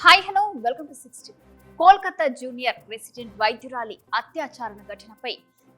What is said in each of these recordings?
Hi hello welcome to 60. Kolkata junior resident వైద్యురాలి అత్యాచారణ ఘటనపై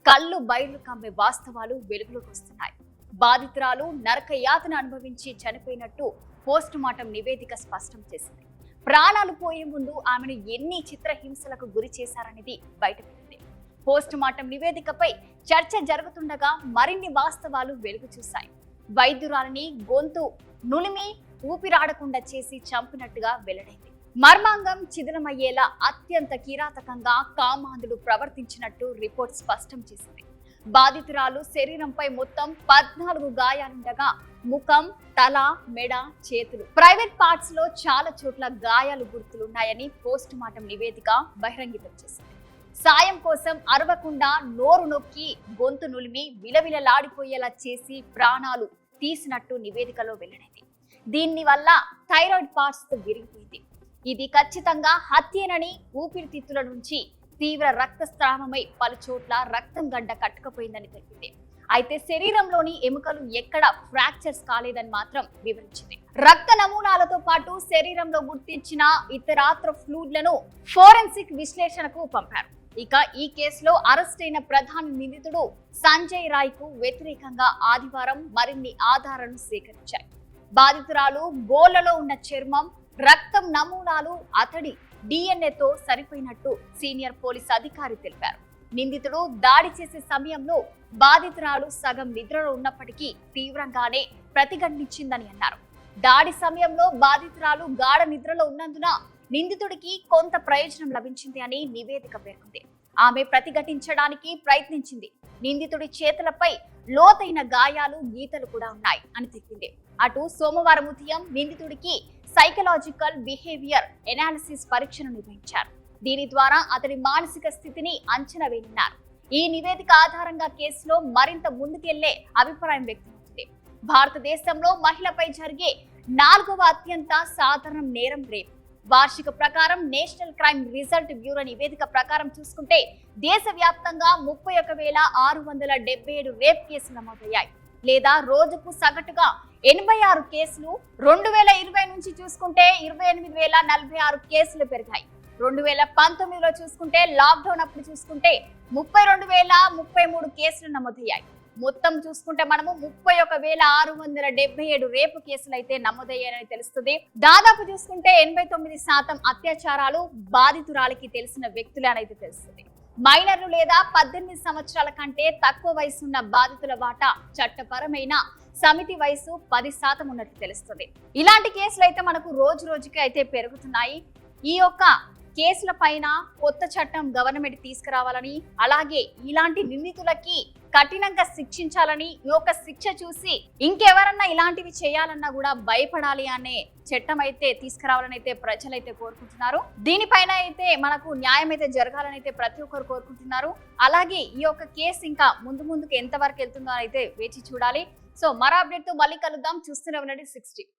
కళ్ళు బయలు కమ్మే వాస్తవాలు వెలుగులోకి వస్తున్నాయి. బాధితురాలు నరక యాతన అనుభవించి చనిపోయినట్టు పోస్ట్ మార్టం నివేదిక స్పష్టం చేసింది. ప్రాణాలు పోయే ముందు ఆమెను ఎన్ని చిత్రహింసలకు గురి చేశారనేది బయటపడింది. పోస్ట్ మార్టం నివేదికపై చర్చ జరుగుతుండగా మరిన్ని వాస్తవాలు వెలుగు చూశాయి. వైద్యురాలిని గొంతు నులిమి ఊపిరాడకుండా చేసి చంపినట్టుగా వెల్లడైంది. మర్మాంగం చిదిలమయ్యేలా అత్యంత కిరాతకంగా కామాంధుడు ప్రవర్తించినట్టు రిపోర్ట్ స్పష్టం చేసింది. బాధితురాలు శరీరంపై మొత్తం 14 గాయాలుండగా ముఖం, తల, మెడ, చేతులు, ప్రైవేట్ పార్ట్స్ లో చాలా చోట్ల గాయాలు గుర్తులున్నాయని పోస్ట్ మార్టం నివేదిక బహిరంగతం చేసింది. సాయం కోసం అరవకుండా నోరు నొక్కి గొంతు నులిమి విలవిలలాడిపోయేలా చేసి ప్రాణాలు తీసినట్టు నివేదికలో వెల్లడైంది. దీని వల్ల థైరాయిడ్ పార్ట్స్ విరిగిపోయింది. ఇది ఖచ్చితంగా హత్యేనని, ఊపిరితిత్తుల నుంచి తీవ్ర రక్తస్రావమై పలు చోట్ల రక్తం గడ్డ కట్టుకుపోయిందని తెలిపింది. అయితే శరీరంలోని ఎముకలు ఎక్కడ ఫ్రాక్చర్స్ కాలేదని మాత్రం వివరించింది. రక్త నమూనాలతో పాటు శరీరంలో గుర్తించిన ఇతరాత్ర ఫ్లూయిడ్లను ఫోరెన్సిక్ విశ్లేషణకు పంపారు. ఇక ఈ కేసులో అరెస్ట్ అయిన ప్రధాన నిందితుడు సంజయ్ రాయ్ కు వ్యతిరేకంగా ఆదివారం మరిన్ని ఆధారాలను సేకరించాయి. బాధితురాలు గోళ్లలో ఉన్న చర్మం, రక్తం నమూనాలు అతడి డిఎన్ఏతో సరిపోయినట్టు సీనియర్ పోలీస్ అధికారి తెలిపారు. నిందితుడు దాడి చేసే సమయంలో బాధితురాలు సగం నిద్రలో ఉన్నప్పటికీ తీవ్రంగానే ప్రతిఘటించిందని అన్నారు. దాడి సమయంలో బాధితురాలు గాఢ నిద్రలో ఉన్నందున నిందితుడికి కొంత ప్రయోజనం లభించింది అని నివేదిక పేర్కొంది. ఆమె ప్రతిఘటించడానికి ప్రయత్నించింది. నిందితుడి చేతులపై లోతైన గాయాలు, గీతలు కూడా ఉన్నాయి అని తెలిపింది. అటు సోమవారం ఉదయం నిందితుడికి సైకలాజికల్ బిహేవియర్ ఎనాలిసిస్ పరీక్షను నిర్వహించారు. దీని ద్వారా అతడి మానసిక స్థితిని అంచనా వేయనున్నారు. ఈ నివేదిక ఆధారంగా కేసులో మరింత ముందుకెళ్లే అభిప్రాయం వ్యక్తమవుతుంది. భారతదేశంలో మహిళపై జరిగే 4వ అత్యంత సాధారణ నేరం రేప్. వార్షిక ప్రకారం నేషనల్ క్రైమ్ రిజల్ట్ బ్యూరో నివేదిక ప్రకారం చూసుకుంటే దేశవ్యాప్తంగా 31,677 రేప్ కేసులు నమోదయ్యాయి. లేదా రోజుకు సగటుగా 86 కేసులు. 2020 నుంచి చూసుకుంటే 28,046 కేసులు పెరిగాయి. 2019లో చూసుకుంటే లాక్డౌన్ అప్పుడు చూసుకుంటే 32,033 కేసులు నమోదయ్యాయి. మొత్తం చూసుకుంటే మనము 31,677 రేపు కేసులు అయితే నమోదయ్యాయని తెలుస్తుంది. దాదాపు చూసుకుంటే 89% అత్యాచారాలు బాధితురాలికి తెలిసిన వ్యక్తులే అని అయితే తెలుస్తుంది. మైనర్లు లేదా 18 సంవత్సరాల కంటే తక్కువ వయసున్న బాధితుల వాటా చట్టపరమైన సమితి వయసు 10% ఉన్నట్లు తెలుస్తుంది. ఇలాంటి కేసులు అయితే మనకు రోజు రోజుకి అయితే పెరుగుతున్నాయి. ఈ యొక్క కేసుల పైన కొత్త చట్టం గవర్నమెంట్ తీసుకురావాలని, అలాగే ఇలాంటి నిందితులకి కఠినంగా శిక్షించాలని, ఈ యొక్క శిక్ష చూసి ఇంకెవరన్నా ఇలాంటివి చేయాలన్నా కూడా భయపడాలి అనే చట్టం అయితే తీసుకురావాలని అయితే ప్రజలైతే కోరుకుంటున్నారు. దీనిపైన అయితే మనకు న్యాయం అయితే జరగాలని అయితే ప్రతి ఒక్కరు కోరుకుంటున్నారు. అలాగే ఈ యొక్క కేసు ఇంకా ముందుకు ఎంతవరకు వెళ్తుందో అయితే వేచి చూడాలి. సో మరో అప్డేట్ తో మళ్ళీ కలుద్దాం. చూస్తూనే ఉండండి 60.